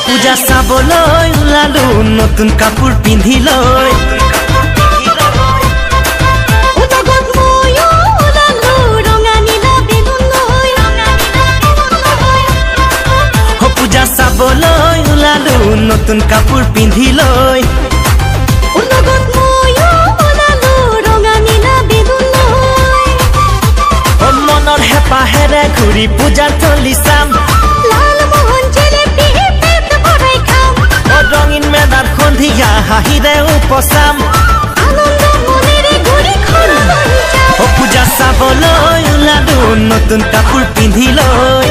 পূজা চাবলৈ ওলালো নতুন কাপোৰ পিন্ধি লৈ পূজা চাবলৈ ওলালো নতুন কাপোৰ পিন্ধি লৈ মনৰ হেঁপাহেৰে ঘূৰি পূজাৰ থলী চাম ৰঙীন মেলাৰ সন্ধিয়া হাঁহিৰে উপচাম পূজা চাবলৈ ওলালো নতুন কাপোৰ পিন্ধি লৈ